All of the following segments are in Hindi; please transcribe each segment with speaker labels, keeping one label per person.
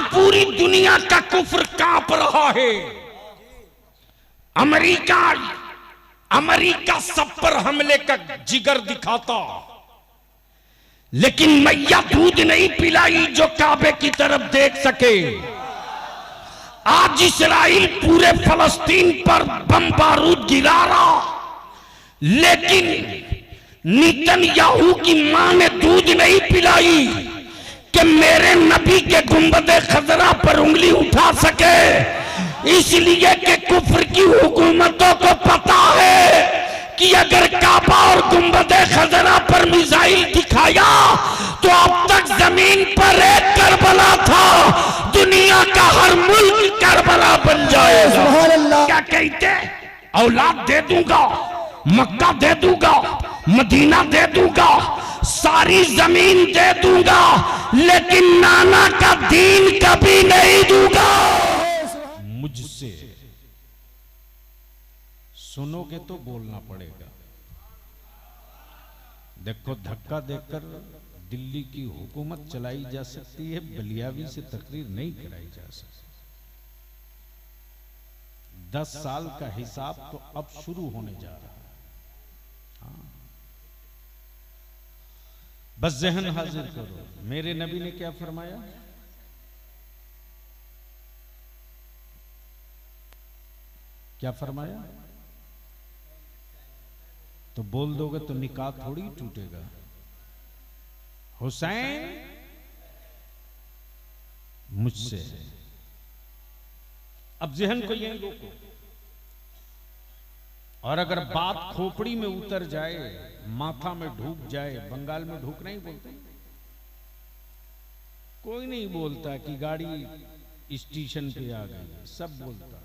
Speaker 1: आज पूरी दुनिया का कुफ्र कांप रहा है। अमेरिका सब पर हमले का जिगर दिखाता, लेकिन मैया दूध नहीं पिलाई जो काबे की तरफ देख सके। आज इस्राइल पूरे फलस्तीन पर बम बारूद गिरा रहा, लेकिन नेतन्याहू की मां ने दूध नहीं पिलाई कि मेरे नबी के गुंबदे खजरा पर उंगली उठा सके। इसलिए कि कुफ्र की हुकूमतों को पता है कि अगर काबा और गुंबदे खजरा पर मिसाइल दिखाया तो अब तक जमीन पर एक करबला था, दुनिया का हर मुल्क करबला बन जाएगा। क्या कहते? औलाद दे दूंगा, मक्का दे दूंगा, मदीना दे दूंगा, सारी जमीन दे दूंगा, लेकिन नाना का दीन कभी नहीं दूंगा। मुझसे सुनोगे तो बोलना पड़ेगा। देखो, धक्का देकर दिल्ली की हुकूमत चलाई जा सकती है, बलियावी से तकरीर नहीं कराई जा सकती। 10 साल का हिसाब तो अब शुरू होने जा रहा है। हाँ। बस जहन हाजिर करो, मेरे नबी ने क्या फरमाया? क्या फरमाया? तो बोल दोगे तो निकाह थोड़ी टूटेगा। हुसैन मुझसे है। अब जहन को यही रोको, और अगर बात खोपड़ी में उतर जाए, माथा में ढूक जाए, बंगाल में ढूक नहीं बोलते, कोई नहीं बोलता कि गाड़ी स्टेशन पे आ गई, सब बोलता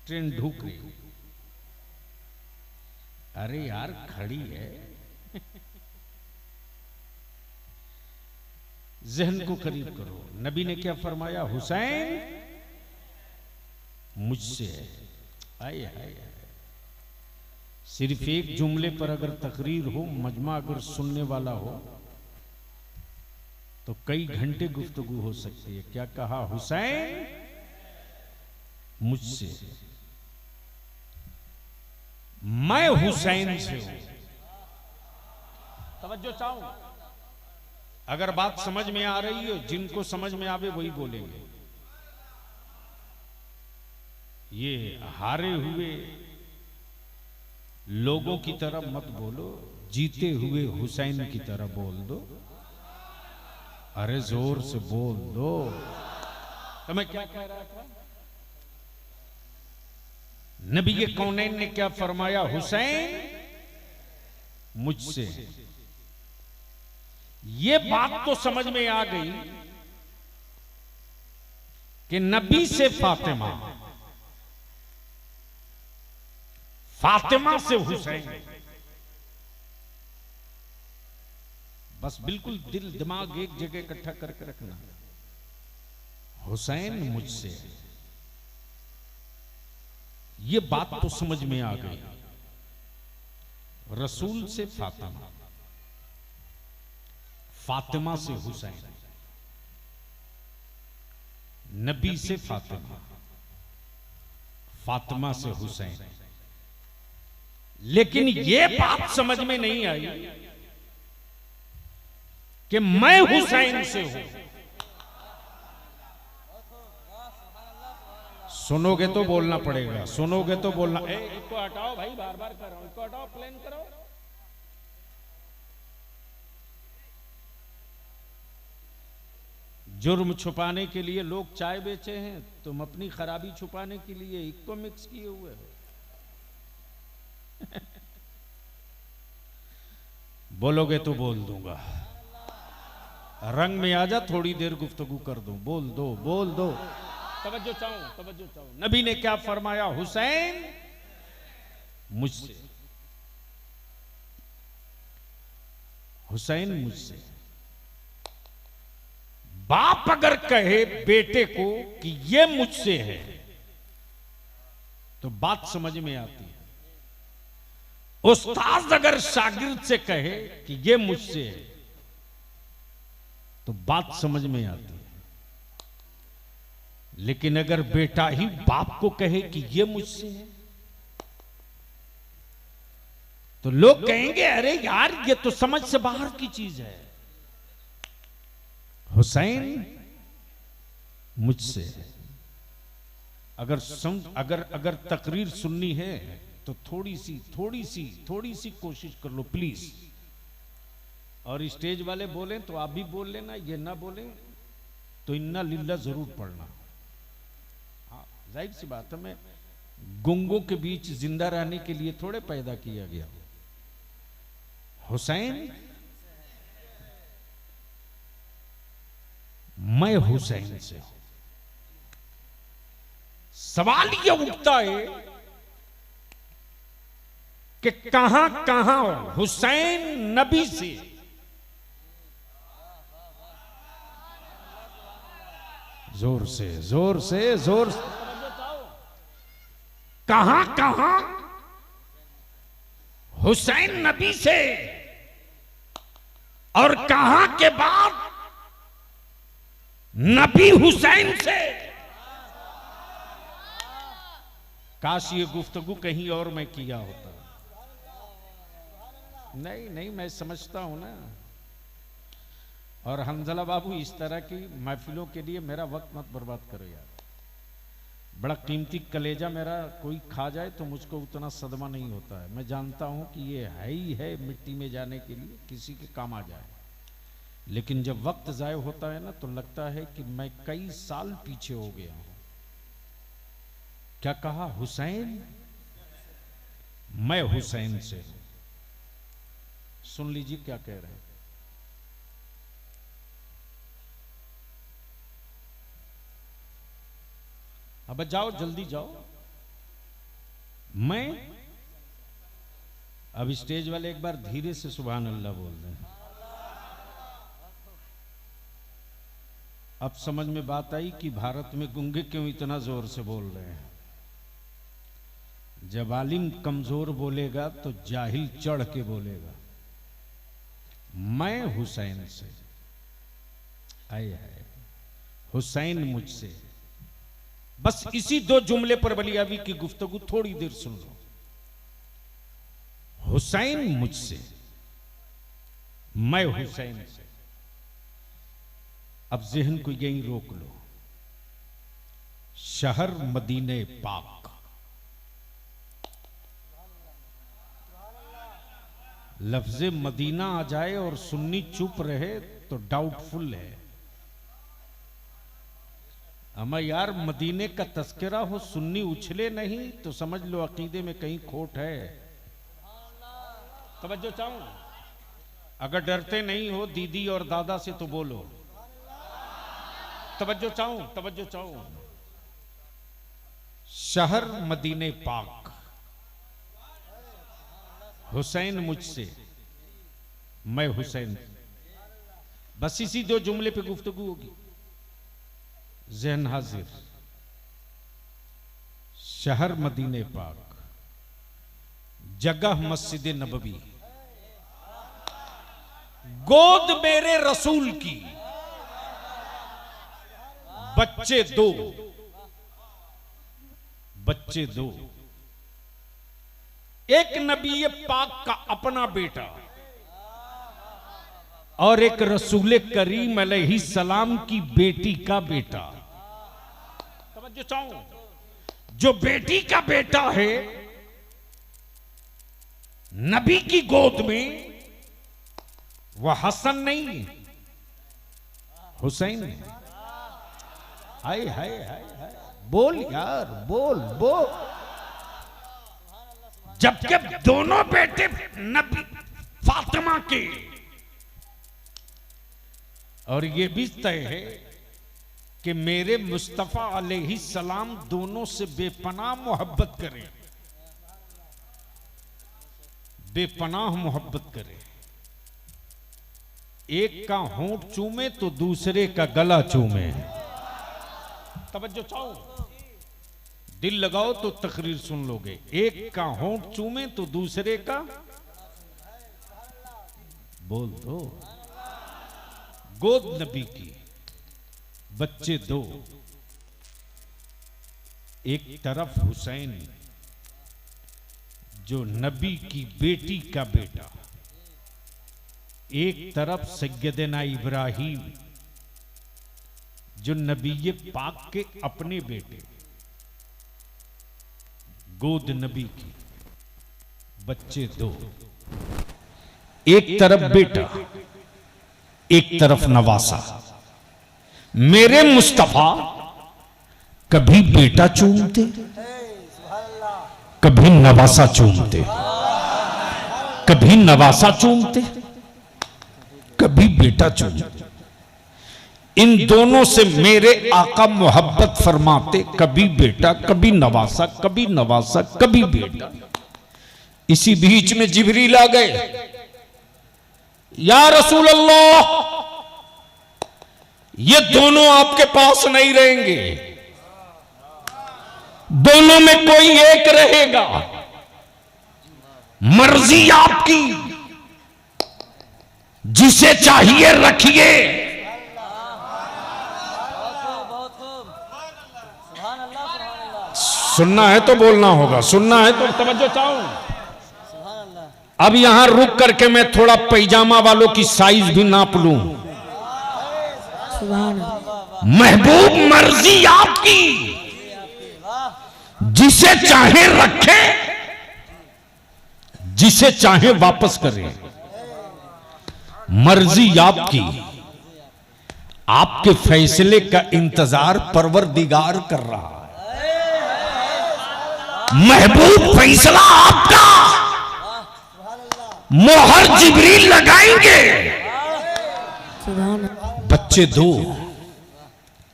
Speaker 1: ट्रेन ढूक रही। अरे यार खड़ी है। जहन को करीब करो, नबी ने क्या फरमाया? हुसैन मुझसे है। आए हाय, सिर्फ एक जुमले पर अगर तकरीर हो, मजमा अगर सुनने वाला हो, तो कई घंटे गुफ्तगू हो सकती है। क्या कहा? हुसैन मुझसे, मैं हुसैन से हूं। तवज्जो चाहूं, अगर बात समझ में आ रही हो, जिनको समझ में आवे वही बोलेंगे। ये हारे हुए लोगों की तरह मत बोलो, जीते हुए हुसैन की तरह बोल दो। अरे जोर से बोल दो। तो मैं क्या कह रहा था? नबी के कौनैन ने क्या फरमाया? हुसैन मुझसे। ये बात तो समझ में आ गई कि नबी से फातिमा, फातिमा से हुसैन। बस बिल्कुल दिल दिमाग एक जगह इकट्ठा करके रखना। हुसैन मुझसे, ये बात तो समझ में आ गई। रसूल से फातिमा, फातिमा से हुसैन, नबी से फातिमा, फातिमा से हुसैन। लेकिन ये बात समझ में नहीं आई कि मैं हुसैन से हूं। सुनोगे तो बोलना पड़ेगा, सुनोगे तो बोलना। इसको हटाओ भाई, बार बार कर रहा हूं, इसको हटाओ, प्लेन करो। जुर्म छुपाने के लिए लोग चाय बेचे हैं, तुम अपनी खराबी छुपाने के लिए इसको मिक्स किए हुए हो। बोलोगे तो बोल दूंगा, रंग में आ जा, थोड़ी देर गुफ्तगू कर दूं। बोल दो, बोल दो। तवज्जो चाहूं, तवज्जो चाहूं। नबी ने क्या फरमाया? हुसैन मुझसे, हुसैन मुझसे। बाप अगर कहे बेटे को कि ये मुझसे है, तो बात समझ में आती है। उस्ताद अगर शागिर्द से कहे कि ये मुझसे है, तो बात समझ में आती है। लेकिन अगर बेटा ही बाप को कहे कि ये मुझसे है, तो लोग कहेंगे अरे यार ये तो समझ से बाहर की चीज है। हुसैन मुझसे है। अगर तकरीर सुननी है तो थोड़ी सी कोशिश कर लो प्लीज। और स्टेज वाले बोलें तो आप भी बोल लेना, ये ना बोलें तो इन्ना लिल्ला जरूर पढ़ना। हाँ, जाहिर सी बात है, मैं गुंगों के बीच जिंदा रहने के लिए थोड़े पैदा किया गया। हुसैन, मैं हुसैन से हूं। सवाल यह उठता है कि कहां कहां हुसैन नबी से जोर से कहां कहां हुसैन नबी से और कहां के बाद नबी हुसैन से। काश ये गुफ्तगू कहीं और मैं किया होता। नहीं, मैं समझता हूं ना। और हंजला बाबू, इस तरह की महफिलों के लिए मेरा वक्त मत बर्बाद करो यार। बड़ा कीमती कलेजा मेरा कोई खा जाए तो मुझको उतना सदमा नहीं होता है। मैं जानता हूं कि ये है ही है मिट्टी में जाने के लिए, किसी के काम आ जाए। लेकिन जब वक्त जाय होता है ना तो लगता है कि मैं कई साल पीछे हो गया हूं। क्या कहा? हुसैन, मैं हुसैन से। सुन लीजिए क्या कह रहे हैं। अब जाओ, जल्दी जाओ। मैं अब स्टेज वाले एक बार धीरे से सुभान अल्लाह बोल दें। अब समझ में बात आई कि भारत में गूंगे क्यों इतना जोर से बोल रहे हैं। जब आलिम कमजोर बोलेगा तो जाहिल चढ़ के बोलेगा। मैं हुसैन से, आए है हुसैन मुझसे। बस इसी दो जुमले पर बलियावी की गुफ्तगू थोड़ी देर सुन लो। हुसैन मुझसे, मैं हुसैन से। अब जहन को यहीं रोक लो। शहर मदीने पाक, लफ्ज मदीना आ जाए और सुन्नी चुप रहे तो डाउटफुल है। अमा यार, मदीने का तस्करा हो, सुन्नी उछले नहीं तो समझ लो अकीदे में कहीं खोट है। तवज्जो चाहूं, अगर डरते नहीं हो दीदी और दादा से तो बोलो। तवज्जो चाहूं। शहर मदीने पाक, हुसैन मुझसे, मैं हुसैन। बस इसी दो जुमले पे गुफ्तगू होगी। जहन हाजिर। शहर मदीने पाक, जगह मस्जिद नबवी, गोद मेरे रसूल की, बच्चे दो। एक नबी पाक का अपना बेटा और एक रसूल करीम अलैहि सलाम की बेटी का बेटा। समझो चाहूं, जो बेटी का बेटा है नबी की गोद में, वह हसन नहीं हुसैन है। हाय हाय हाय हाय, बोल यार, बोल। जबकि दोनों बेटे नबी फातिमा के, और ये भी तय है कि मेरे मुस्तफा अलैहि सलाम दोनों से बेपनाह मोहब्बत करें, बेपनाह मोहब्बत करें। एक का होंठ चूमे तो दूसरे का गला चूमे। तवज्जो चाहो, दिल लगाओ तो तकरीर सुन लोगे। एक का होंठ चूमे तो दूसरे का, बोल दो। गोद नबी की, बच्चे दो।
Speaker 2: एक तरफ हुसैन जो नबी की बेटी का बेटा, एक तरफ सैयदना इब्राहिम जो नबी पाक के अपने बेटे, गोद नबी की, बच्चे दो, एक तरफ बेटा एक तरफ नवासा। मेरे मुस्तफा कभी बेटा चूमते, कभी नवासा चूमते, कभी नवासा चूमते, कभी बेटा चूमते। इन दोनों से मेरे आका मोहब्बत फरमाते, कभी बेटा कभी नवासा, कभी नवासा कभी बेटा। इसी बीच में जिब्रील आ गए, या रसूल अल्लाह ये दोनों आपके पास नहीं रहेंगे, दोनों में कोई एक रहेगा, मर्जी आपकी, जिसे चाहिए रखिए। सुनना है तो बोलना होगा, सुनना है तो तवज्जो चाहूं। अब यहां रुक करके मैं थोड़ा पैजामा वालों की साइज भी नाप लूं। महबूब मर्जी आपकी, जिसे चाहे रखे, जिसे चाहे वापस करे, मर्जी आपकी। आपके फैसले का इंतजार परवरदिगार कर रहा है। महबूब फैसला आपका, मोहर जिब्रील लगाएंगे। बच्चे दो,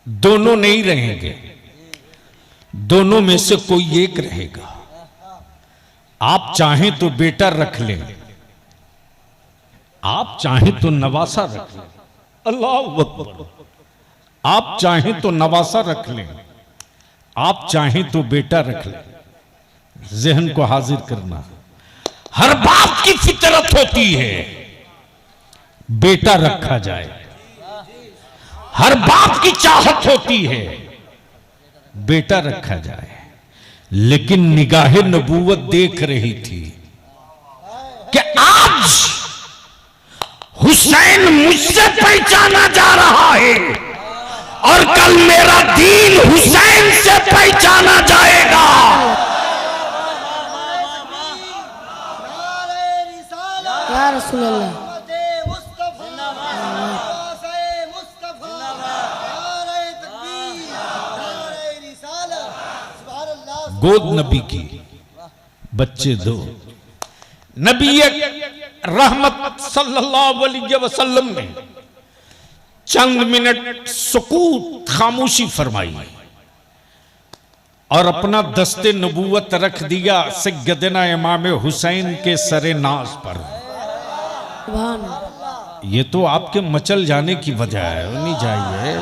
Speaker 2: दोनों नहीं रहेंगे, दोनों में से कोई एक रहेगा। आप चाहें तो बेटा रख लें, आप चाहें तो नवासा रख लें। अल्लाह अकबर। आप चाहें तो नवासा रख लें, आप चाहें तो बेटा रख लें। जहन को हाजिर करना, हर बाप की फितरत होती है बेटा रखा जाए, हर बाप की चाहत होती है बेटा रखा जाए। लेकिन निगाहे नबूवत देख रही थी कि आज हुसैन मुझसे पहचाना जा रहा है और कल मेरा दीन हुसैन से पहचाना जाएगा।
Speaker 3: या रसूल अल्लाह।
Speaker 2: गोद नबी की, बच्चे दो। नबी रहमत सल्लल्लाहु अलैहि वसल्लम ने चंद मिनट सुकूत, खामोशी फरमाई और अपना दस्ते नबूवत रख दिया सैयदना इमाम हुसैन के सरे नाज पर। ये तो आपके मचल जाने की वजह है, नहीं चाहिए।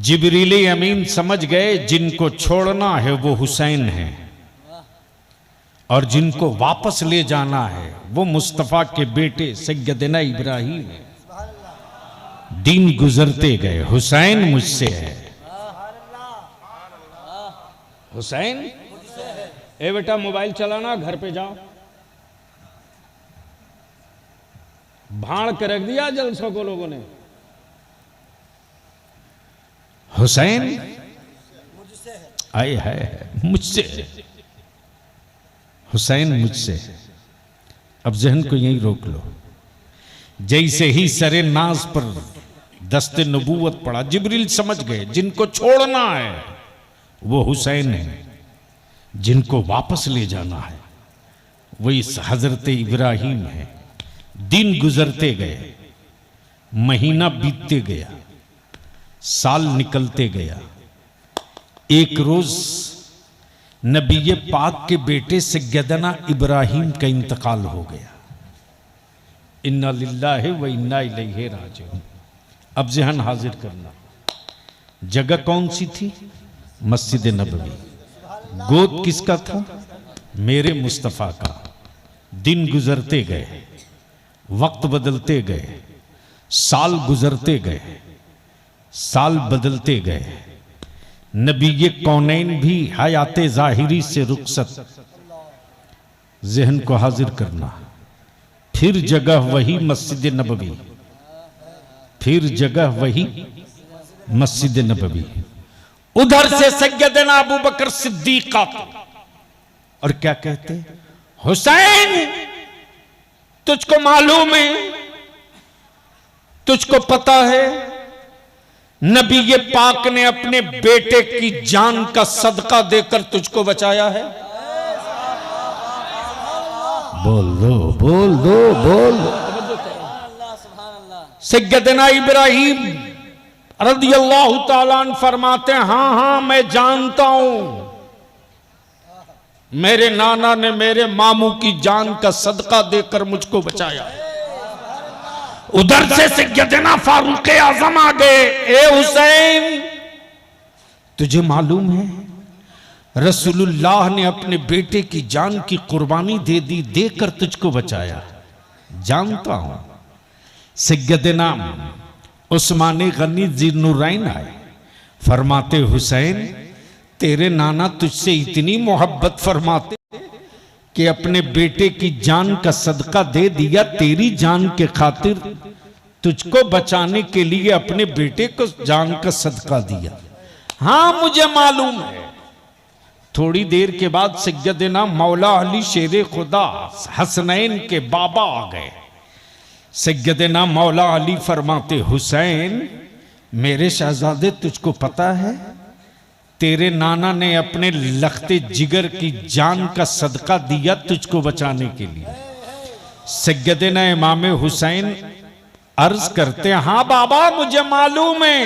Speaker 2: जिब्रील अमीन समझ गए जिनको छोड़ना है वो हुसैन है और जिनको वापस ले जाना है वो मुस्तफा के बेटे सैयदना इब्राहिम है। दिन गुजरते गए, हुसैन मुझसे है। हुसैन, ए बेटा मोबाइल चलाना, घर पे जाओ। भाड़ के रख दिया जलसों को लोगों ने। हुसैन आए है मुझसे, हुसैन मुझसे। अब जहन को यहीं रोक लो। जैसे ही सरे नाज पर दस्ते नबूवत पड़ा, जिब्रील समझ गए जिनको छोड़ना है वो हुसैन है, जिनको वापस ले जाना है वो इस हजरत इब्राहिम है। दिन गुजरते गए, महीना बीतते गया, साल निकलते गया। एक रोज नबी पाक के बेटे सैयदना इब्राहिम का इंतकाल हो गया। इन्ना लिल्लाहि व इन्ना इलैहि राजिऊन। अब जहन हाजिर करना, जगह कौन सी थी? मस्जिद नबवी। गोद किसका था? मेरे मुस्तफ़ा का। दिन गुजरते गए, वक्त बदलते गए, साल गुजरते गए, साल बदलते गए, नबी ये कौनैन भी हयाते ज़ाहिरी से रुखसत, जहन को हाजिर करना। फिर जगह वही मस्जिद नबवी, फिर जगह वही मस्जिद नबवी। उधर से सैयदना अबू बकर सिद्दीक आते और क्या कहते, हुसैन तुझको मालूम है, तुझको पता है नबी ये पाक ने अपने बेटे की जान का सदका देकर तुझको बचाया है। बोल दो बोल दो बोल दो। सैयदना इब्राहिम रज़ियल्लाहु ताला अन्हु फरमाते हैं, हाँ हाँ मैं जानता हूं, मेरे नाना ने मेरे मामू की जान का सदका देकर मुझको बचाया।
Speaker 1: उधर से सैयदना फारूक आजम आ गए,
Speaker 2: ए हुसैन तुझे मालूम है रसूलुल्लाह ने अपने बेटे की जान की कुर्बानी दे दी, देकर तुझको बचाया। जानता हूं। सैयदना उस्मान गनी ज़िन्नुरैन आए, फरमाते हुसैन तेरे नाना तुझसे इतनी मोहब्बत फरमाते कि अपने बेटे की जान का सदका दे दिया, तेरी जान के खातिर तुझको बचाने के लिए अपने बेटे को जान का सदका दिया। हां मुझे मालूम है। थोड़ी देर के बाद सैयदना मौला अली शेरे खुदा हसनैन के बाबा आ गए। सैयदना मौला अली फरमाते, हुसैन मेरे शहजादे तुझको पता है तेरे नाना ने अपने लखते जिगर की जान का सदका दिया तुझको बचाने के लिए। सैयदना इमाम हुसैन अर्ज करते हैं, हाँ बाबा मुझे मालूम है,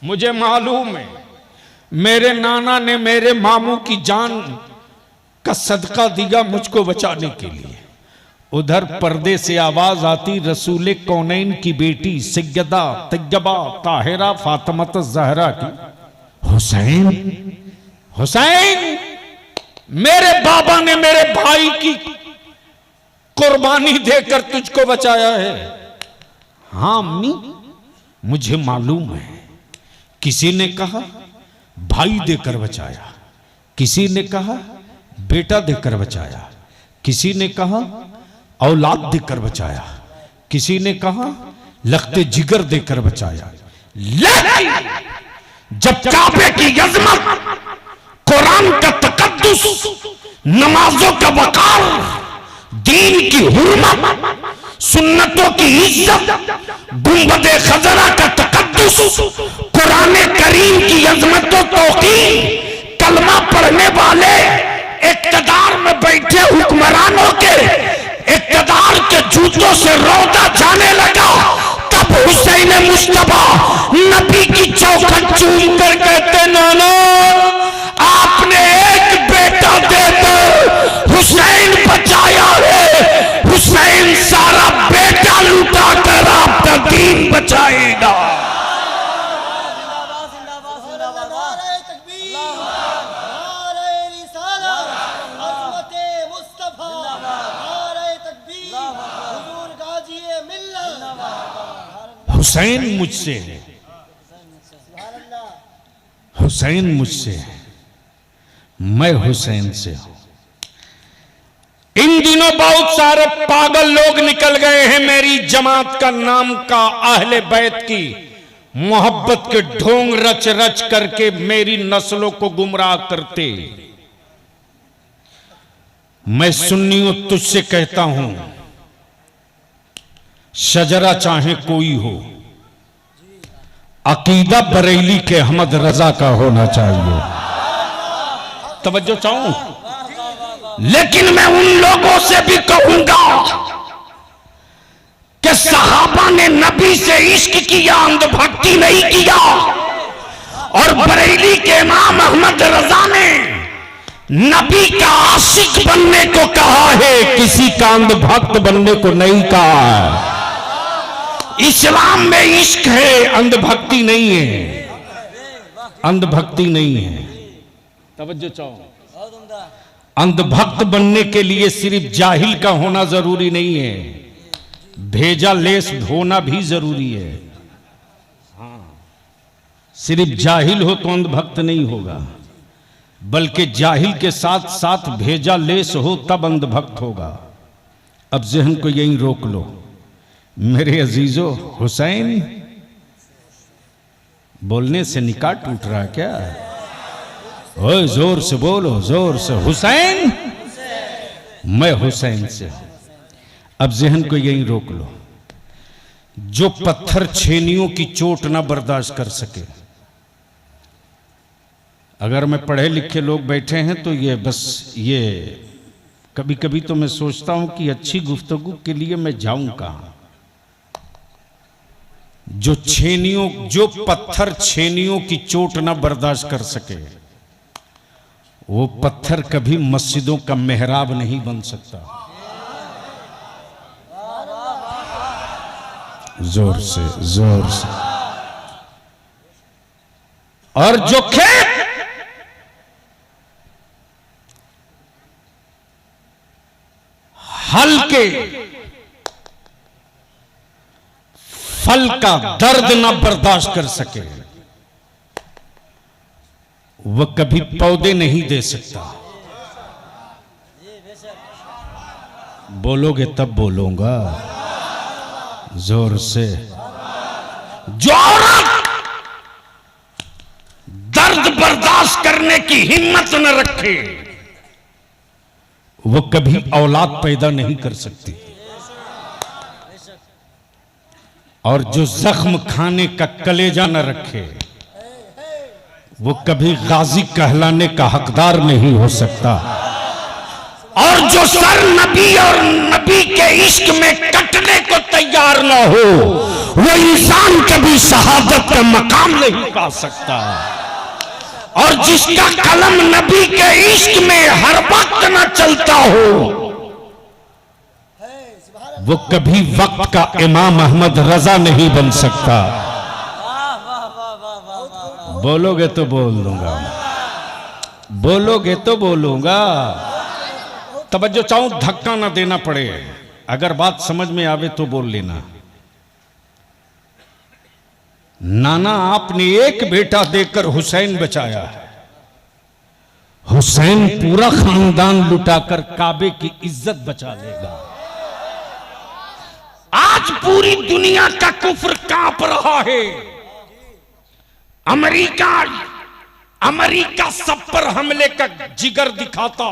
Speaker 2: मुझे मालूम है मेरे नाना ने मेरे मामू की जान का सदका दिया मुझको बचाने के लिए। उधर पर्दे से आवाज आती रसूल कौनैन की बेटी सैयदा तैयबा ताहिरा फातिमा ज़हरा की, हुसैन हुसैन मेरे बाबा ने मेरे भाई की कुर्बानी देकर तुझको बचाया है। हां अम्मी मुझे मालूम है। किसी ने कहा भाई देकर बचाया, किसी ने कहा बेटा देकर बचाया, किसी ने कहा औलाद देकर बचाया, किसी ने कहा लखते जिगर देकर बचाया।
Speaker 1: जब काबे की अज़मत, कुरान का तकद्दुस, नमाजों का वकार, दीन की हुर्मत, सुन्नतों की इज्जत, गुंबदे खजरा का तकद्दुस, कुरान करीम की अज़मत और तौक़ीर, कलमा पढ़ने वाले इक़्तिदार में बैठे हुक्मरानों के इक़्तिदार के जूतों से रौदा जाने लगा। तब हुसैन मुस्तफा नबी की चौखट चूम कर कहते, नाना आपने एक बेटा देकर हुसैन बचाया है, हुसैन सारा बेटा लुटा कर आपका दीन बचाएगा।
Speaker 2: हुसैन मुझसे है, हुसैन मुझसे है, मैं हुसैन से हूं। इन दिनों बहुत सारे पागल लोग निकल गए हैं मेरी जमात का नाम का अहले बैत की मोहब्बत के ढोंग रच रच करके मेरी नस्लों को गुमराह करते। मैं सुन्नियों तुझसे कहता हूं, शजरा चाहे कोई हो, अकीदा बरेली के अहमद रजा का होना चाहिए। तवज्जो चाहूं,
Speaker 1: लेकिन मैं उन लोगों से भी कहूंगा कि सहाबा ने नबी से इश्क किया, अंधभक्ति नहीं किया। और बरेली के इमाम अहमद रजा ने नबी का आशिक बनने को कहा है,
Speaker 2: किसी का अंधभक्त बनने को नहीं कहा है।
Speaker 1: इस्लाम में इश्क है,
Speaker 2: अंधभक्ति नहीं है, अंधभक्ति नहीं है। तवज्जो चाहो, अंधभक्त बनने के लिए सिर्फ जाहिल का होना जरूरी नहीं है, भेजा लेस होना भी जरूरी है। हाँ सिर्फ जाहिल हो तो अंधभक्त नहीं होगा, बल्कि जाहिल के साथ साथ भेजा लेस हो तब अंधभक्त होगा। अब जहन को यहीं रोक लो। मेरे अजीजों, हुसैन बोलने से निकाह टूट रहा क्या? ओए जोर से बोलो, जोर से। हुसैन, मैं हुसैन से हूं। अब जहन को यहीं रोक लो। जो पत्थर छेनियों की चोट ना बर्दाश्त कर सके, अगर मैं पढ़े लिखे लोग बैठे हैं तो ये बस ये कभी कभी तो मैं सोचता हूं कि अच्छी गुफ्तगू के लिए मैं जाऊं कहां। जो पत्थर छेनियों की चोट ना बर्दाश्त कर सके, वो पत्थर कभी मस्जिदों का मेहराब नहीं बन सकता। जोर से, जोर से। और जो खेत हल के फल का दर्द ना बर्दाश्त कर सके, वह कभी पौधे नहीं दे सकता। बोलोगे तब बोलूंगा, जोर से। जो औरत दर्द बर्दाश्त करने की हिम्मत न रखे, वो कभी औलाद पैदा नहीं कर सकती। और जो जख्म खाने का कलेजा न रखे, वो कभी गाजी कहलाने का हकदार नहीं हो सकता। और जो सर नबी और नबी के इश्क में कटने को तैयार ना हो, वो इंसान कभी शहादत का मकाम नहीं पा सकता। और जिसका कलम नबी के इश्क में हर वक्त न चलता हो, वो कभी वक्त का इमाम अहमद रजा नहीं बन सकता। बोलोगे तो बोल दूंगा, बोलोगे तो बोलूंगा। तवज्जो चाहूं, धक्का ना देना पड़े। अगर बात समझ में आवे तो बोल लेना। नाना आपने एक बेटा देकर हुसैन बचाया है। हुसैन पूरा खानदान लुटाकर काबे की इज्जत बचा लेगा।
Speaker 1: आज पूरी दुनिया का कुफ्र कांप रहा है। अमेरिका सब पर हमले का जिगर दिखाता,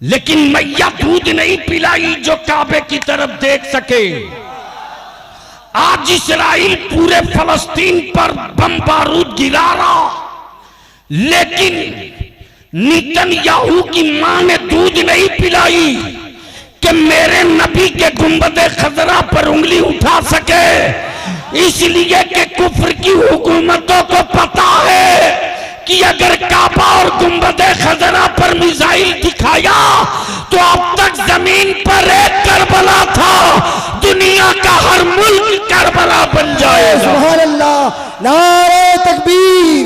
Speaker 1: लेकिन मैया दूध नहीं पिलाई जो काबे की तरफ देख सके। आज इस्राइल पूरे फलस्तीन पर बम बारूद गिरा रहा, लेकिन नेतन्याहू की मां ने दूध नहीं पिलाई कि मेरे नबी के गुंबदे खजरा पर उंगली उठा सके। इसलिए कि कुफ्र की हुकूमतों को पता है कि अगर काबा और गुंबदे खजरा पर मिसाइल दिखाया तो अब तक जमीन पर एक करबला था, दुनिया का हर मुल्क करबला बन जाएगा।
Speaker 3: सुभान अल्लाह, नारे तकबीर,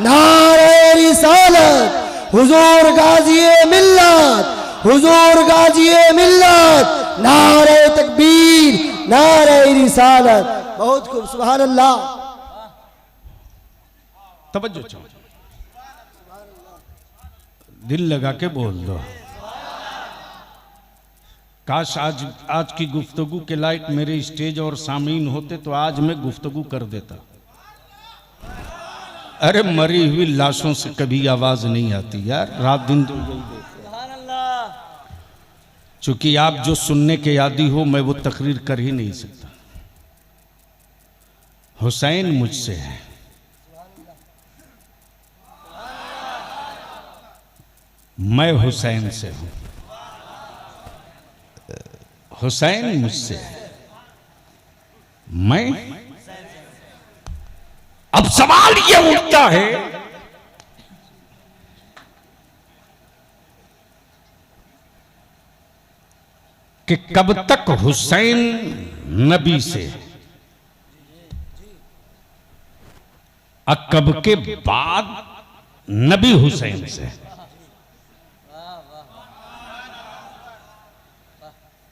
Speaker 3: नारे रिसालत, हुजूर गाज़ी मिल्लत, हुजूर गाज़ी मिल्लत, नारे तकबीर, नारे रिसालत। बहुत खूब, सुभान अल्लाह।
Speaker 2: तवज्जो चाहो, दिल लगा के बोल दो। काश आज की गुफ्तगू के लायक मेरे स्टेज और सामीन होते तो आज मैं गुफ्तगू कर देता। अरे मरी हुई लाशों से कभी आवाज नहीं आती यार, रात दिन तो यही देते। चूंकि आप जो सुनने के आदी हो, मैं वो तकरीर कर ही नहीं सकता। हुसैन मुझसे है, मैं हुसैन से हूं, हुसैन मुझसे है, मैं।
Speaker 1: अब सवाल ये उठता है
Speaker 2: कि कब तक हुसैन नबी से, और कब के बाद नबी हुसैन से।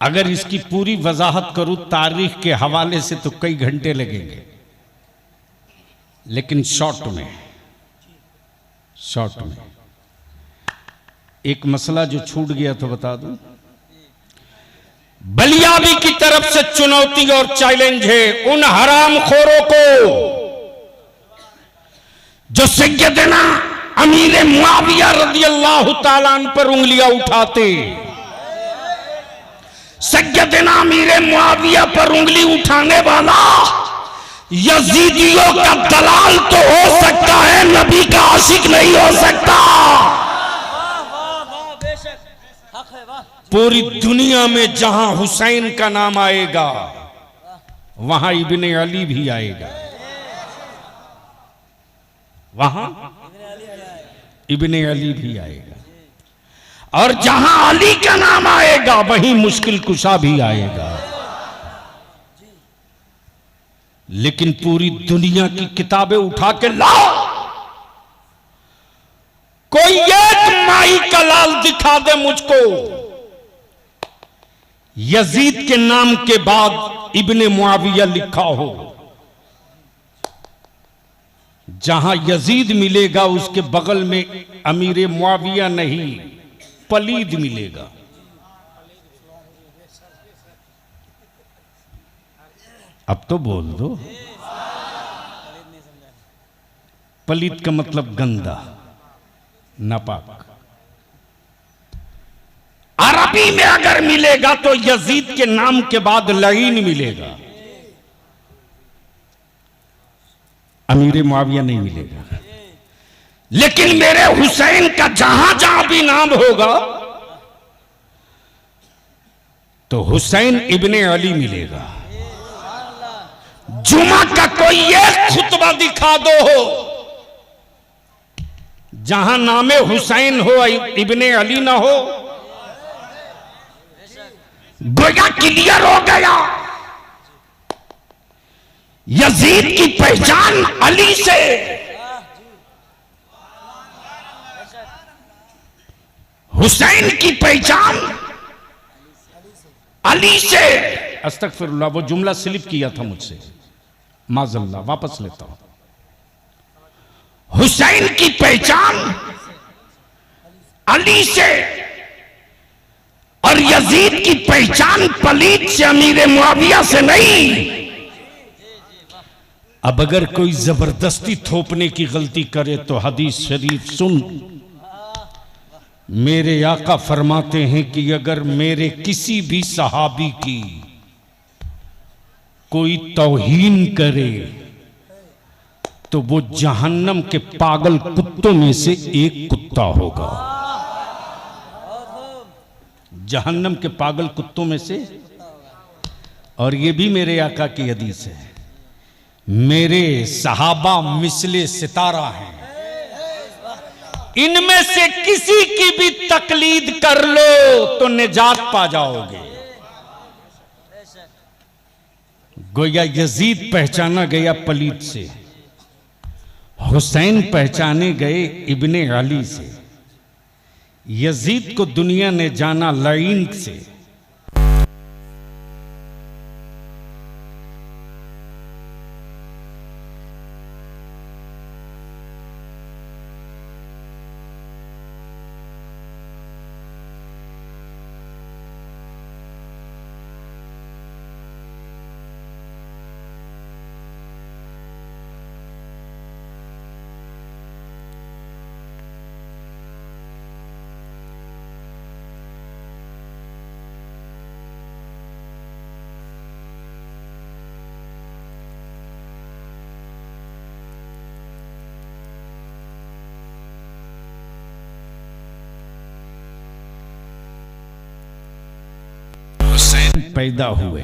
Speaker 2: अगर इसकी पूरी वजाहत करूं तारीख के हवाले से तो कई घंटे लगेंगे। लेकिन शॉर्ट में एक मसला जो छूट गया तो बता दूं। बलियाबी की तरफ से चुनौती और चैलेंज है उन हरामखोरों को
Speaker 1: जो सैयदना अमीर मुआविया रदियल्लाहु ताला अन्हु पर उंगलियां उठाते। सैयदना अमीर मुआविया पर उंगली उठाने वाला यजीदियों का दलाल तो हो सकता है, नबी का आशिक नहीं हो सकता।
Speaker 2: पूरी दुनिया में जहां हुसैन का नाम आएगा वहां इब्ने अली भी आएगा, वहां इब्ने अली भी आएगा।
Speaker 1: और जहां अली का नाम आएगा
Speaker 2: वहीं मुश्किल कुशा भी आएगा। लेकिन पूरी दुनिया की किताबें उठा के लाओ, कोई एक माई का लाल दिखा दे मुझको यजीद के नाम के बाद इब्ने मुआविया लिखा हो। जहां यजीद मिलेगा उसके बगल में अमीर मुआविया नहीं, पलीद मिलेगा। अब तो बोल दो। पलीद का मतलब गंदा, नापाक।
Speaker 1: अरबी में अगर मिलेगा तो यजीद के नाम के बाद लईन मिलेगा,
Speaker 2: अमीर मुआविया नहीं मिलेगा।
Speaker 1: लेकिन मेरे हुसैन का जहां जहां भी नाम होगा
Speaker 2: तो हुसैन इब्ने अली मिलेगा।
Speaker 1: जुमा का कोई एक खुतबा दिखा दो
Speaker 2: जहां नामे हुसैन हो इब्ने अली ना हो,
Speaker 1: गोया क्लियर हो गया। यजीद की पहचान अली से, हुसैन की पहचान अली से।
Speaker 2: अस्तगफिरुल्लाह, वो जुमला स्लिप किया था मुझसे, माज़ल्लाह, वापस लेता हूं।
Speaker 1: हुसैन की पहचान अली से और यजीद की पहचान पलीद से, अमीर मुआविया से नहीं।
Speaker 2: अब अगर कोई जबरदस्ती थोपने की गलती करे तो हदीस शरीफ सुन। मेरे आका फरमाते हैं कि अगर मेरे किसी भी सहाबी की कोई तौहीन करे तो वो जहन्नम के पागल कुत्तों में से एक कुत्ता होगा। जहन्नम के पागल कुत्तों में से। और ये भी मेरे आका की हदीस है, मेरे सहाबा मिसले सितारा हैं, इनमें से किसी की भी तकलीद कर लो तो निजात पा जाओगे। गोया यजीद पहचाना गया पलीद से, हुसैन पहचाने गए इब्ने अली से, यजीद को दुनिया ने जाना लईन से। पैदा हुए।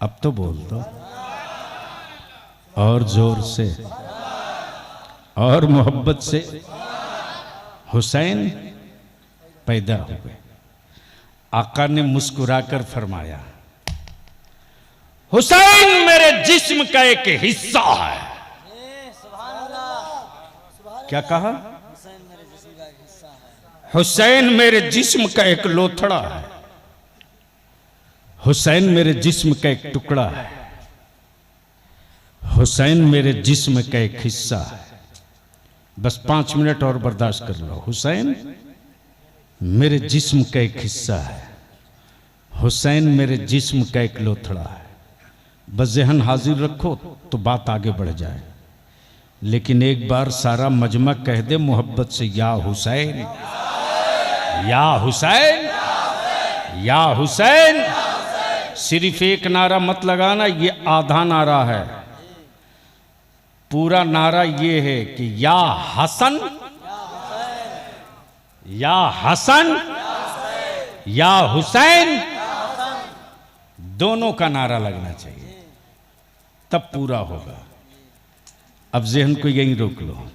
Speaker 2: अब तो बोल दो और जोर से और मोहब्बत से, हुसैन पैदा हुए। आका ने मुस्कुराकर फरमाया, हुसैन मेरे जिस्म का एक हिस्सा है। क्या कहा? हुसैन मेरे जिस्म का एक लोथड़ा है, हुसैन मेरे जिस्म का एक टुकड़ा है। हुसैन मेरे जिस्म का एक हिस्सा है। बस 5 मिनट और बर्दाश्त कर लो। हुसैन मेरे जिस्म का एक हिस्सा है, हुसैन मेरे जिस्म का एक लोथड़ा है। बस ज़हन हाजिर रखो तो बात आगे बढ़ जाए। लेकिन एक बार सारा मजमा कह दे मोहब्बत से, या हुसैन, या हुसैन, या हुसैन। सिर्फ एक नारा मत लगाना, ये आधा नारा है। पूरा नारा ये है कि या हसन, या हसन, या हुसैन, दोनों का नारा लगना चाहिए, तब पूरा होगा। अब ज़हन को यहीं रोक लो।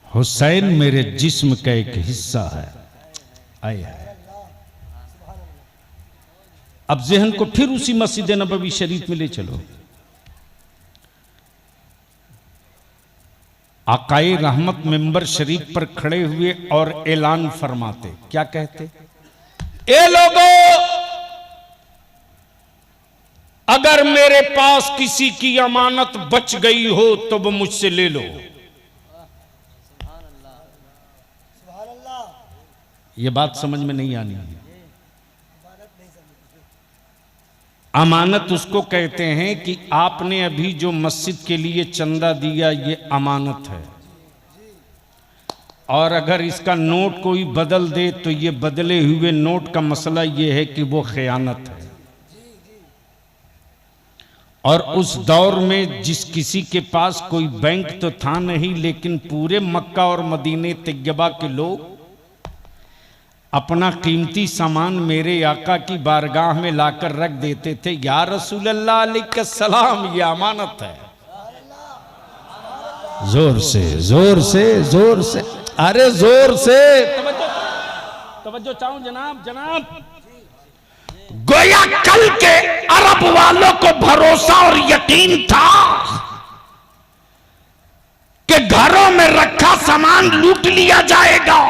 Speaker 2: हुसैन मेरे जिस्म का एक हिस्सा है। आए है। अब ज़हन को फिर उसी मस्जिद नबवी शरीफ में ले चलो। आकाए रहमत मिंबर शरीफ पर खड़े हुए और ऐलान फरमाते, क्या कहते? ए लोगों, अगर मेरे पास किसी की अमानत बच गई हो तो वो मुझसे ले लो। ये बात समझ में नहीं आनी है। अमानत उसको कहते हैं कि आपने अभी जो मस्जिद के लिए चंदा दिया, ये अमानत है, और अगर इसका नोट कोई बदल दे तो ये बदले हुए नोट का मसला ये है कि वो खयानत है। और उस दौर में जिस किसी के पास कोई बैंक तो था नहीं, लेकिन पूरे मक्का और मदीने तैयबा के लोग अपना कीमती सामान मेरे आका की बारगाह में लाकर रख देते थे। या रसूल अल्लाह अलैहिस्सलाम, ये अमानत है। जोर से, जोर से, जोर से, अरे जोर से तवज्जो चाहूं जनाब, जनाब।
Speaker 1: गोया कल के अरब वालों को भरोसा और यकीन था कि घरों में रखा सामान लूट लिया जाएगा,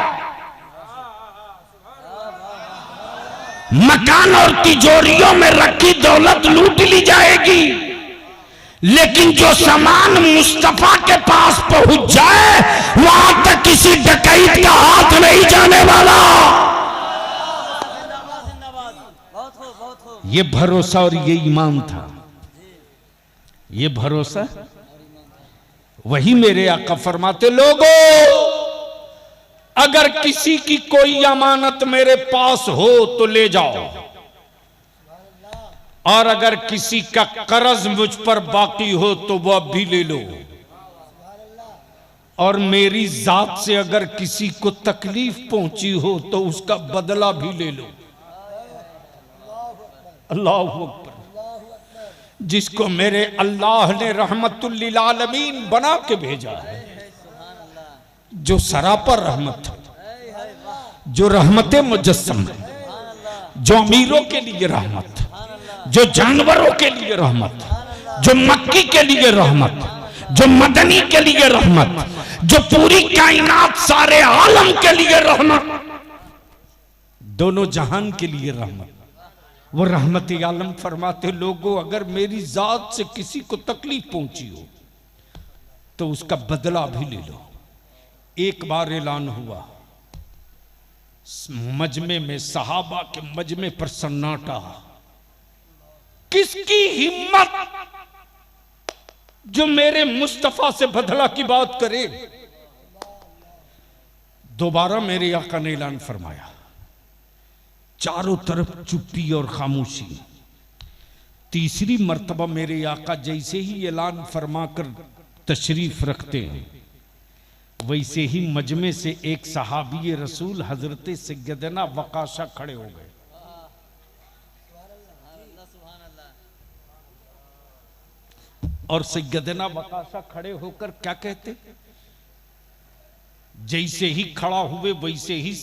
Speaker 1: मकान और तिजोरियों में रखी दौलत लूट ली जाएगी, लेकिन जो सामान मुस्तफा के पास पहुंच जाए वहां तक किसी डकैत का हाथ नहीं जाने वाला।
Speaker 2: ये भरोसा और ये ईमान था। ये भरोसा वही मेरे आका फरमाते, लोगों अगर किसी की कोई अमानत मेरे पास हो तो ले जाओ, और अगर किसी का कर्ज मुझ पर बाकी हो तो वह भी ले लो, और मेरी जात से अगर किसी को तकलीफ पहुंची हो तो उसका बदला भी ले लो। अल्लाह अकबर। जिसको मेरे अल्लाह ने रहमतुल लिल आलमीन बना के भेजा है, जो सरापर रहमत, जो रहमत मुजस्सम, जो अमीरों के लिए रहमत, जो जानवरों के लिए रहमत, जो मक्की के लिए रहमत, जो मदनी के लिए रहमत, जो पूरी कायनात सारे आलम के लिए रहमत, दोनों जहान के लिए रहमत। वो रहमत आलम फरमाते, लोगों अगर मेरी जात से किसी को तकलीफ पहुंची हो तो उसका बदला भी ले लो। एक बार ऐलान हुआ, मजमे में, सहाबा के मजमे पर सन्नाटा। किसकी हिम्मत जो मेरे मुस्तफा से बदला की बात करे। दोबारा मेरे आका ने ऐलान फरमाया। चारों तरफ चुप्पी और खामोशी। तीसरी मर्तबा मेरे आका जैसे ही ऐलान फरमाकर तशरीफ रखते हैं, वैसे ही मजमे से एक सहाबी रसूल हजरत सैयदना वकाशा खड़े हो गए। और सैयदना वकाशा खड़े होकर क्या कहते? जैसे ही खड़ा हुए वैसे ही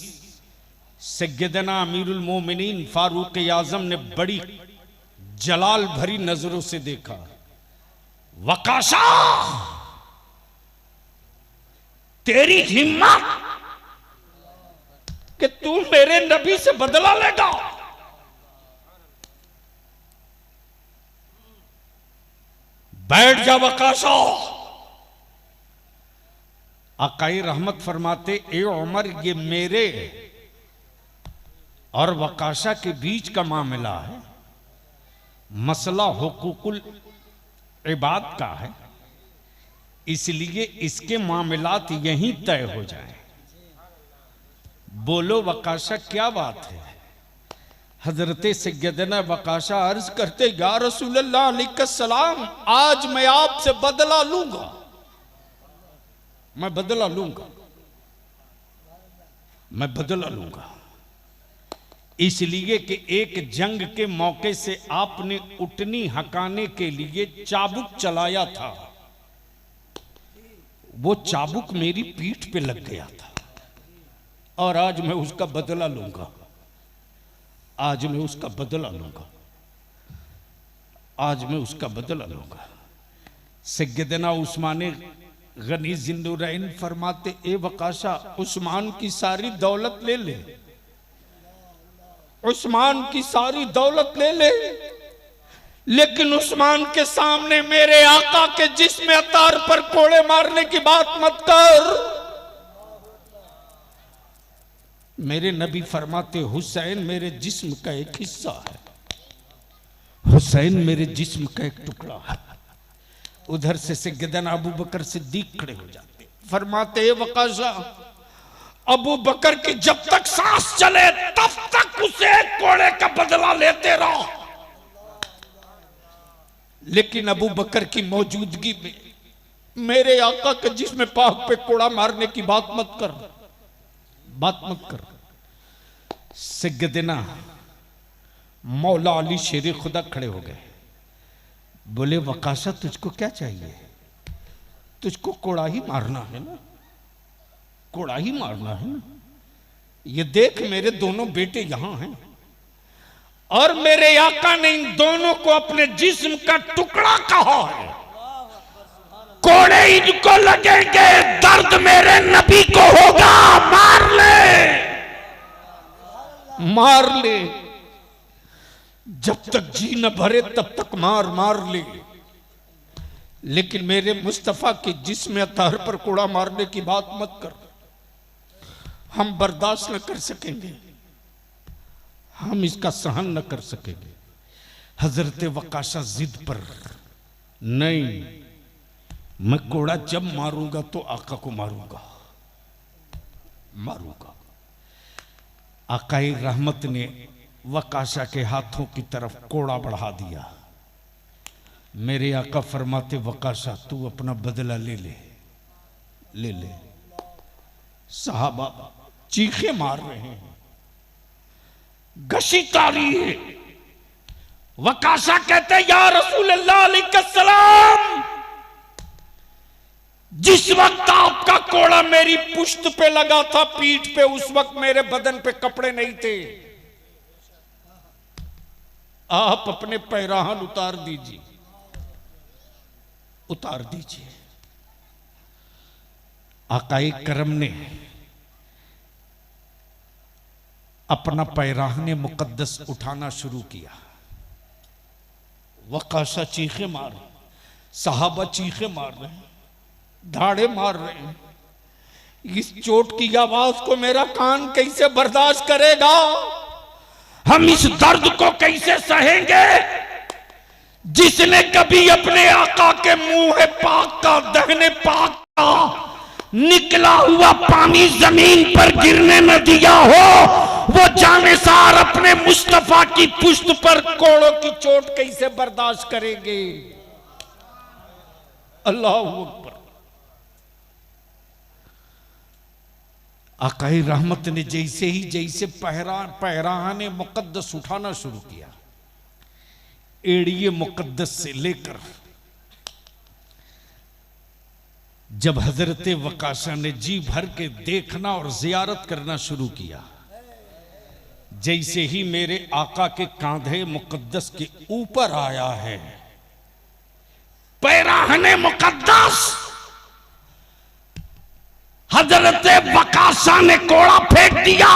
Speaker 2: सैयदना अमीरुल मोमिनीन फारूक आजम ने बड़ी जलाल भरी नजरों से देखा। वकाशा, तेरी हिम्मत कि तू मेरे नबी से बदला लेगा। बैठ जा वकाशा। आकाई रहमत फरमाते, ए उमर, ये मेरे और वकाशा के बीच का मामला है, मसला हुकूकुल इबाद का है, इसलिए इसके मामलात यहीं तय हो जाएं। बोलो वकाशा, क्या बात है? हजरत सैयदना वकाशा अर्ज करते, या रसूलल्लाह अलैहिस्सलाम, आज मैं आपसे बदला लूंगा, मैं बदला लूंगा, मैं बदला लूंगा। इसलिए कि एक जंग के मौके से आपने उटनी हकाने के लिए चाबुक चलाया था, वो चाबुक मेरी पीठ पे लग गया था और आज मैं उसका बदला लूंगा, आज मैं उसका बदला लूंगा, आज मैं उसका बदला लूंगा। सैयदना उस्मान गनी जिन्नुरैन फरमाते, ए वकाशा, उस्मान की सारी दौलत ले ले, उस्मान की सारी दौलत ले ले, लेकिन उस्मान के सामने मेरे आका के जिस्म अतार पर कोड़े मारने की बात मत कर। मेरे नबी फरमाते, हुसैन मेरे जिस्म का एक हिस्सा है, हुसैन मेरे जिस्म का एक टुकड़ा है। उधर से सैयदना अबू बकर सिद्दीक खड़े हो जाते, फरमाते, ए वकाशा, अबू बकर की जब तक सांस चले तब तक उसे कोड़े का बदला लेते रहो, लेकिन अबू बकर की मौजूदगी में मेरे आका के जिस्म पाक पे कोड़ा मारने की बात मत कर, बात मत कर। सैयदना मौला अली शेर खुदा खड़े हो गए, बोले, वकाशा, तुझको क्या चाहिए? तुझको कोड़ा ही मारना है ना, कोड़ा ही मारना है ना। ये देख, मेरे दोनों बेटे यहां हैं और मेरे आका ने इन दोनों को अपने जिस्म का टुकड़ा कहा है, कोड़े इनको लगेंगे, दर्द मेरे नबी को होगा, मार ले, मार ले, जब तक जी न भरे तब तक मार मार ले, लेकिन मेरे मुस्तफा के जिस्म अतार पर कोड़ा मारने की बात मत कर, हम बर्दाश्त न कर सकेंगे, हम इसका सहन न कर सकेंगे। हजरत वकाशा जिद पर, नहीं, मैं कोड़ा जब मारूंगा तो आका को मारूंगा, मारूंगा। आकाई रहमत ने वकाशा के हाथों की तरफ कोड़ा बढ़ा दिया। मेरे आका फरमाते, वकाशा, तू अपना बदला ले ले, ले ले। साहबा चीखे मार रहे हैं, गशी तारी है। वकाशा कहते, या रसूलल्लाह अलैहिस्सलाम, जिस वक्त आपका कोड़ा मेरी पुश्त पे लगा था, पीठ पे, उस वक्त मेरे बदन पे कपड़े नहीं थे, आप अपने पैराहन उतार दीजिए, उतार दीजिए। आकाए करम ने अपना पैराहने मुकद्दस उठाना शुरू किया। वकाशा चीखे मार, साहबा चीखे मार रहे हैं, धाड़े मार रहे हैं। इस चोट की आवाज को मेरा कान कैसे बर्दाश्त करेगा? हम इस दर्द को कैसे सहेंगे? जिसने कभी अपने आका के मुंह पाक का, दहने पाक का निकला हुआ पानी जमीन पर गिरने न दिया हो, वो जानेसार अपने मुस्तफा की पुश्त पर कोड़ों की चोट कैसे बर्दाश्त करेंगे? अल्लाह अकबर। आकाई रहमत ने जैसे पैराने मुकद्दस उठाना शुरू किया, एड़िए मुकद्दस से लेकर, जब हजरत वकाशा ने जी भर के देखना और जियारत करना शुरू किया, जैसे ही मेरे आका के कांधे मुकद्दस के ऊपर आया है पैराहने मुकद्दस, हजरत वकाशा ने कोड़ा फेंक दिया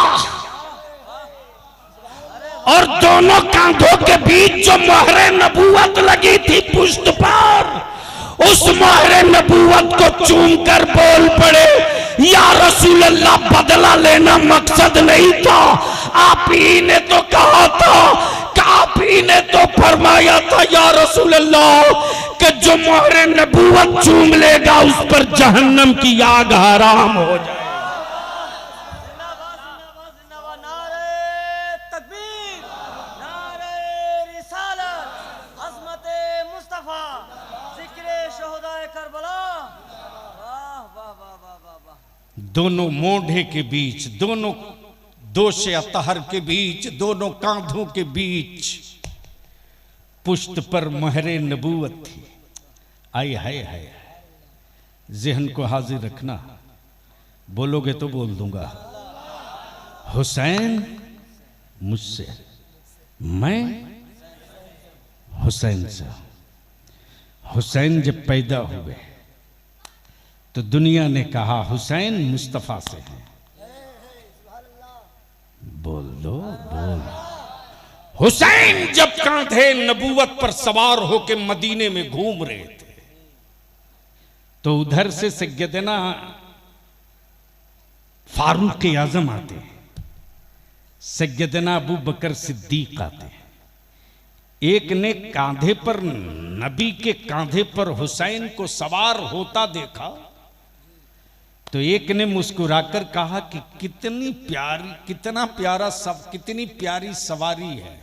Speaker 2: और दोनों कांधों के बीच जो मोहरे नबूवत लगी थी पुश्त पर,
Speaker 1: उस मोहरे नबूवत को चूम कर बोल पड़े, या रसूल अल्लाह बदला लेना मकसद नहीं था, आप ही ने तो कहा था, आप ही ने तो फरमाया था या रसूल अल्लाह कि जो मोहरे नबूवत चूम लेगा उस पर जहन्नम की आग हराम हो जाए।
Speaker 2: दोनों मोढ़े के बीच, दोनों दोष अतहर के बीच, दोनों कांधों के बीच पुश्त पर महरे नबूवत थी। आई हाय हाय, जहन को हाजिर रखना, बोलोगे तो बोल दूंगा। हुसैन मुझसे, मैं हुसैन से। हुसैन जब पैदा हुए तो दुनिया ने कहा हुसैन मुस्तफा से है। बोल दो, बोल। हुसैन जब कांधे नबूवत पर सवार होकर मदीने में घूम रहे थे तो उधर से सैयदना फारूक आजम आते हैं, सैयदना अबू बकर सिद्दीक आते हैं। एक ने कांधे पर, नबी के कांधे पर हुसैन को सवार होता देखा तो एक ने मुस्कुराकर कहा कि कितनी प्यारी, कितना प्यारा सब, कितनी प्यारी सवारी है।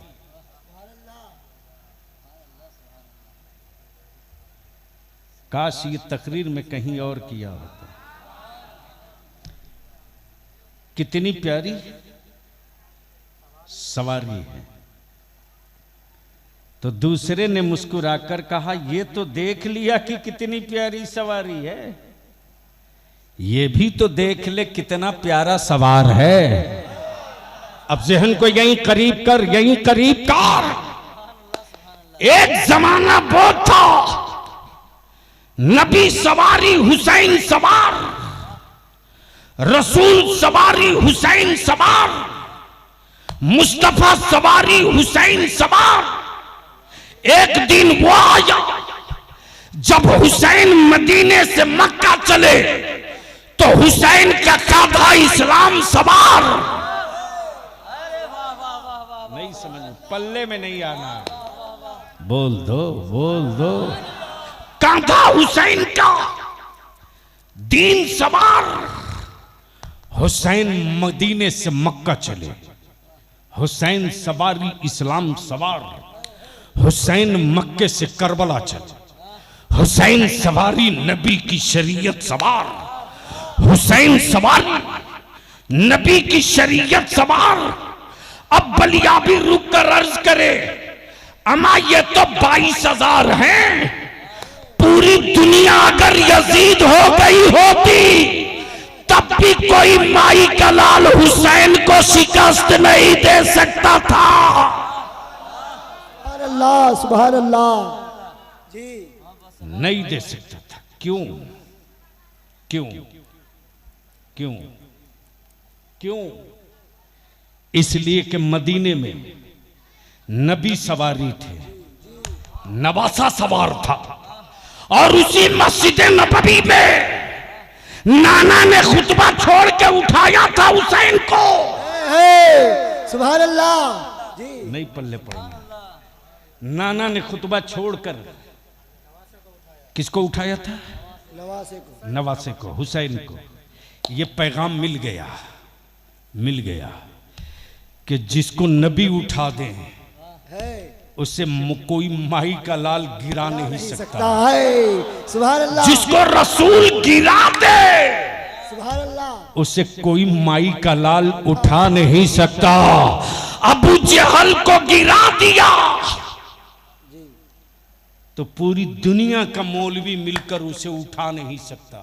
Speaker 2: काश ये तकरीर में कहीं और किया होता। कितनी प्यारी सवारी है। तो दूसरे ने मुस्कुराकर कहा ये तो देख लिया कि कितनी प्यारी सवारी है, ये भी तो देख ले कितना प्यारा सवार है। अब जहन को यहीं करीब कर, यहीं करीब कर। एक जमाना वो था नबी सवारी हुसैन सवार, रसूल सवारी हुसैन सवार, मुस्तफा सवारी हुसैन सवार। एक दिन वो आया जब हुसैन मदीने से मक्का चले तो हुसैन का कांधा इस्लाम सवार। नहीं समझ, पल्ले में नहीं आना। बोल दो, बोल दो। कांधा हुसैन का दीन सवार। हुसैन मदीने से मक्का चले, हुसैन सवारी इस्लाम सवार। हुसैन मक्के से करबला चले, हुसैन सवारी नबी की शरीयत सवार। हुसैन सवारी नबी की शरीयत सवार। अब बलिया भी रुक कर अर्ज करे, अमा ये तो 22,000 हैं, पूरी दुनिया अगर यजीद हो गई होती तब भी कोई माई का लाल हुसैन को शिकस्त नहीं दे सकता था।
Speaker 3: सुभान अल्लाह, सुभान अल्लाह जी।
Speaker 2: नहीं दे सकता था। क्यों? क्यों? क्यों? क्यों? इसलिए कि मदीने में नबी सवारी थे, नवासा सवार था। और उसी मस्जिद नबवी में नाना ने खुतबा छोड़ के उठाया था हुसैन को।
Speaker 3: सुभान अल्लाह जी।
Speaker 2: नहीं पल्ले पड़ेंगे। नाना ने खुतबा छोड़कर किसको उठाया था?
Speaker 3: नवासे को,
Speaker 2: नवासे को, हुसैन को। ये पैगाम मिल गया, मिल गया कि जिसको नबी उठा दें उससे कोई माई का लाल गिरा नहीं सकता
Speaker 3: है। सुभान अल्लाह।
Speaker 1: जिसको रसूल गिरा दे
Speaker 3: सुभान अल्लाह
Speaker 2: उससे कोई माई का लाल उठा नहीं सकता।
Speaker 1: अबू जहल को गिरा दिया
Speaker 2: तो पूरी दुनिया का मौलवी मिलकर उसे उठा नहीं सकता,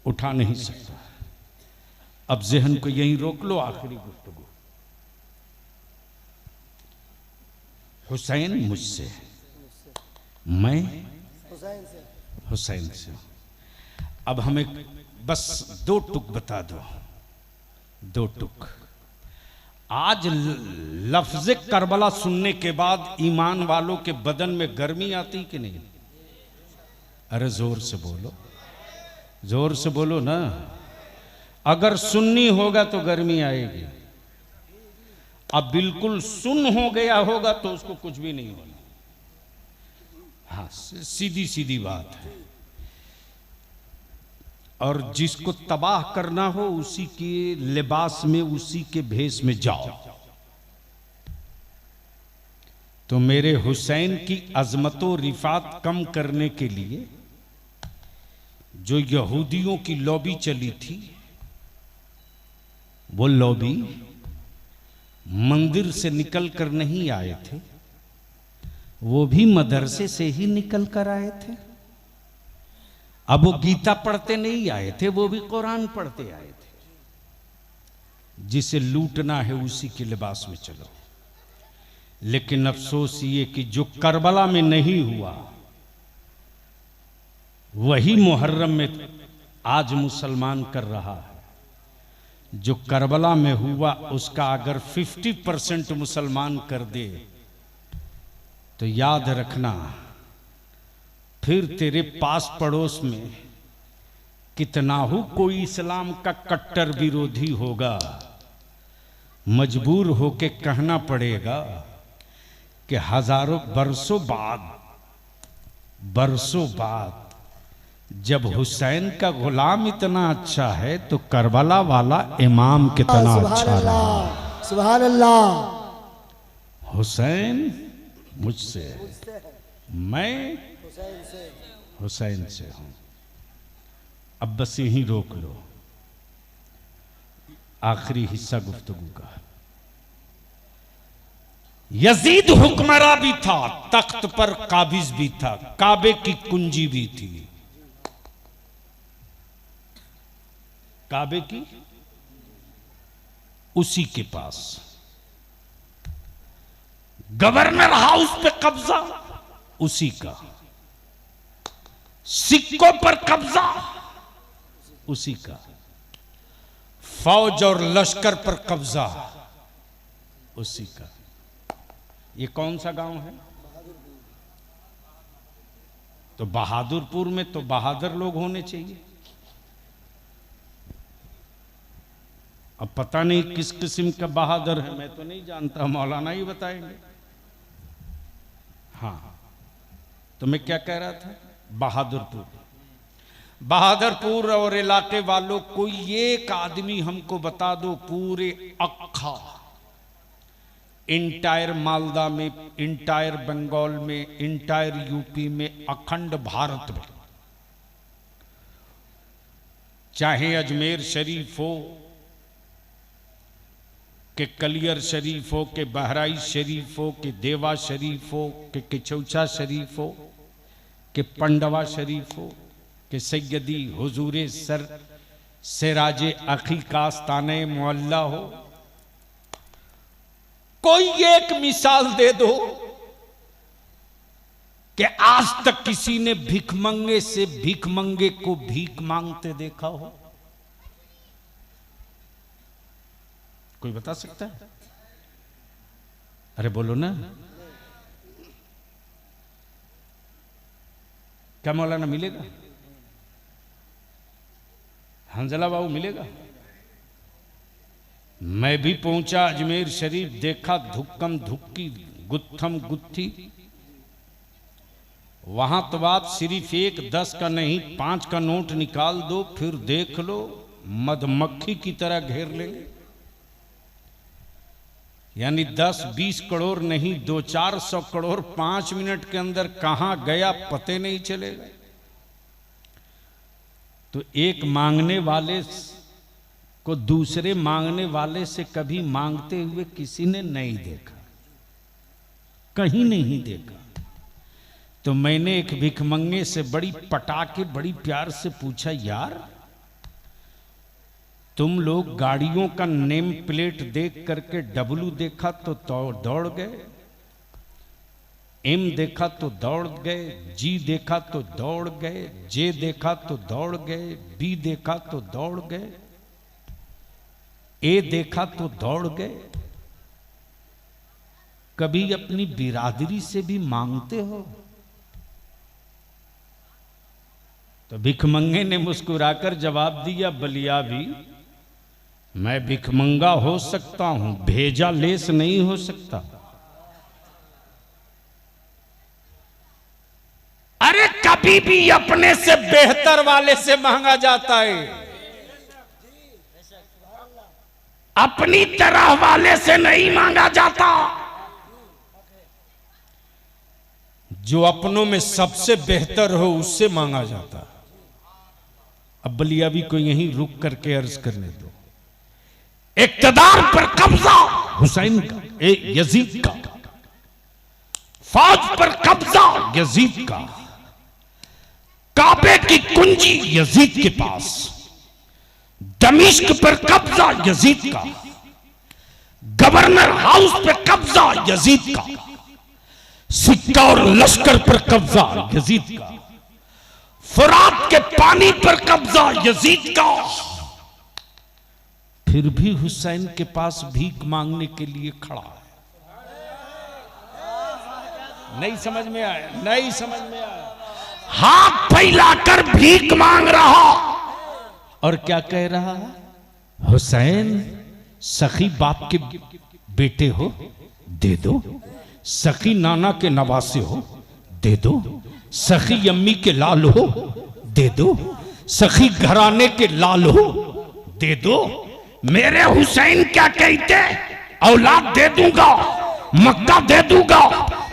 Speaker 2: उठा नहीं सकता। अब जहन को यहीं रोक लो। आखिरी गुफ्तगू। हुसैन मुझसे, मैं हुसैन से। अब हमें बस 2 टुक बता दो, 2 टुक। आज लफ्ज करबला सुनने के बाद ईमान वालों के बदन में गर्मी आती कि नहीं? अरे जोर से बोलो, जोर से बोलो ना। अगर सुन्नी होगा तो गर्मी आएगी, अब बिल्कुल सुन हो गया होगा तो उसको कुछ भी नहीं होना। हाँ, सीधी सीधी बात है। और जिसको तबाह करना हो उसी के लिबास में, उसी के भेष में जाओ। तो मेरे हुसैन की अजमतो रिफात कम करने के लिए जो यहूदियों की लॉबी चली थी, वो लॉबी मंदिर से निकल कर नहीं आए थे, वो भी मदरसे से ही निकल कर आए थे। अब वो गीता पढ़ते नहीं आए थे, वो भी कुरान पढ़ते आए थे। जिसे लूटना है उसी के लिबास में चलो। लेकिन अफसोस ये कि जो करबला में नहीं हुआ वही मुहर्रम में आज मुसलमान कर रहा है। जो करबला में हुआ उसका अगर 50% मुसलमान कर दे तो याद रखना, फिर तेरे पास पड़ोस में कितना हो कोई इस्लाम का कट्टर विरोधी होगा, मजबूर होके कहना पड़ेगा कि हजारों बरसों बाद जब हुसैन का गुलाम इतना अच्छा है तो करबला वाला इमाम कितना अच्छा रहा।
Speaker 3: सुभान अल्लाह।
Speaker 2: हुसैन मुझसे, मैं हुसैन से हूं। अब बस यहीं रोक लो, आखिरी हिस्सा गुफ्तगू का। यजीद हुक्मरा भी था, तख्त पर काबिज भी था, काबे की कुंजी भी थी। काबे की उसी के पास। गवर्नर हाउस पे कब्जा उसी का, सिक्कों पर कब्जा उसी का, फौज और लश्कर पर कब्जा उसी का। ये कौन सा गांव है? तो बहादुरपुर में तो बहादुर लोग होने चाहिए। अब पता नहीं किस किस्म का बहादुर है, मैं तो नहीं जानता, मौलाना ही बताएंगे। हाँ, तो मैं क्या कह रहा था? बहादुरपुर और इलाके वालों, कोई एक आदमी हमको बता दो पूरे अक्खा इंटायर मालदा में, इंटायर बंगाल में, इंटायर यूपी में, अखंड भारत में, चाहे अजमेर शरीफ हो के कलियर शरीफ हो के बहराइच शरीफ हो के देवा शरीफ हो के किचौचा शरीफ हो के पंडवा शरीफ हो के सैयदी हुजूरे सर सिराजे अकीकास्ताने मोहल्ला हो, कोई एक मिसाल दे दो कि आज तक किसी ने भिखमंगे से भिखमंगे को भीख मांगते देखा हो? कोई बता सकता है? अरे बोलो ना। क्या मौलाना मिलेगा? हंजला बाबू मिलेगा? मैं भी पहुंचा अजमेर शरीफ, देखा धुक्कम धुक्की गुत्थम गुत्थी। वहां तो बात सिर्फ 1 10 का नहीं 5 का नोट निकाल दो, फिर देख लो मधुमक्खी की तरह घेर लेंगे। यानी 10-20 करोड़ नहीं, 200-400 करोड़ 5 मिनट के अंदर कहां गया पते नहीं चलेगा। तो एक मांगने वाले को दूसरे मांगने वाले से कभी मांगते हुए किसी ने नहीं देखा, कहीं नहीं देखा। तो मैंने एक भिखमंगे से बड़ी पटाके बड़ी प्यार से पूछा, यार तुम लोग गाड़ियों का नेम प्लेट देख करके W देखा तो दौड़ गए, M देखा तो दौड़ गए, G देखा तो दौड़ गए, J देखा तो दौड़ गए, B देखा तो दौड़ गए, A देखा तो दौड़ गए, कभी अपनी बिरादरी से भी मांगते हो? तो भिखमंगे ने मुस्कुराकर जवाब दिया, बलिया भी मैं भिखमंगा हो सकता हूं, भेजा लेस नहीं हो सकता।
Speaker 1: अरे कभी भी अपने से
Speaker 2: बेहतर वाले से मांगा जाता है,
Speaker 1: अपनी तरह वाले से नहीं मांगा जाता।
Speaker 2: जो अपनों में सबसे बेहतर हो उससे मांगा जाता। अब बलियावी को यहीं रुक करके अर्ज करने दो।
Speaker 1: इक्तदार पर कब्जा
Speaker 2: हुसैन का, यजीद का,
Speaker 1: फौज पर कब्जा
Speaker 2: यजीद का,
Speaker 1: काबे की कुंजी
Speaker 2: यजीद के पास,
Speaker 1: दमिश्क पर कब्जा यजीद का, गवर्नर हाउस पर कब्जा
Speaker 2: यजीद का, सिक्का और लश्कर पर कब्जा यजीद का,
Speaker 1: फुरात के पानी पर कब्जा यजीद का।
Speaker 2: फिर भी हुसैन के पास भीख मांगने के लिए खड़ा है। नहीं समझ में आया? नहीं समझ में आया?
Speaker 1: हाथ फैलाकर भीख मांग रहा।
Speaker 2: और क्या कह रहा है? हुसैन सखी बाप के बेटे हो, दे दो। सखी नाना के नवासे हो, दे दो। सखी अम्मी के लाल हो, दे दो। सखी घराने के लाल हो, दे दो।
Speaker 1: मेरे हुसैन क्या कहते? औलाद दे दूंगा, मक्का दे दूंगा,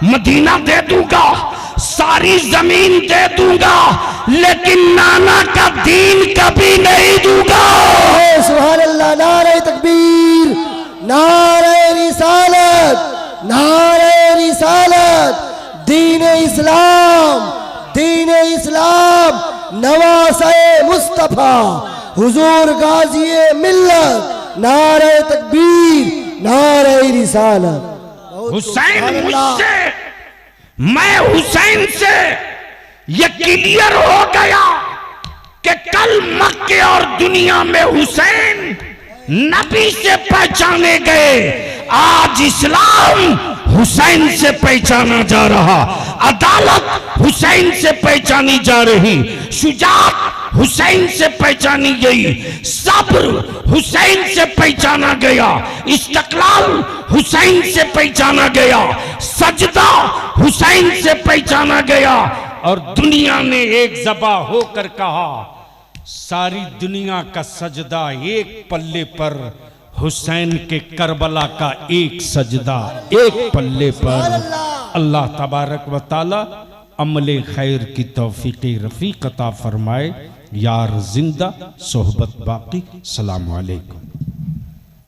Speaker 1: मदीना दे दूंगा, सारी जमीन दे दूंगा, लेकिन नाना का दीन कभी नहीं दूंगा।
Speaker 3: सुभान अल्लाह। नारे तकबीर, नारे रिसालत, नारे रिसालत। दीन इस्लाम, दीन इस्लाम, नवासे मुस्तफा, हुजूर गाजी मिल्लत। नारे तकबीर, नारे रिसालत।
Speaker 1: हुसैन मुझसे, मैं हुसैन से ये क्लियर हो गया कि कल मक्के और दुनिया में हुसैन नबी से पहचाने गए, आज इस्लाम हुसैन से पहचाना जा रहा, अदालत हुसैन से पहचानी जा रही, शुजाअत हुसैन से पहचानी गई, सब्र हुसैन से पहचाना गया, इस्तक़लाल हुसैन से पहचाना गया, सजदा हुसैन से पहचाना गया।
Speaker 2: और दुनिया ने एक ज़बा होकर कहा, सारी दुनिया का सजदा एक पल्ले पर, हुसैन के करबला का एक सजदा एक पल्ले पर। अल्लाह तबारक व तआला अमले खैर की तौफीक रफ़ीक अता फरमाए। यार जिंदा सोहबत बाकी। सलाम अलैकुम।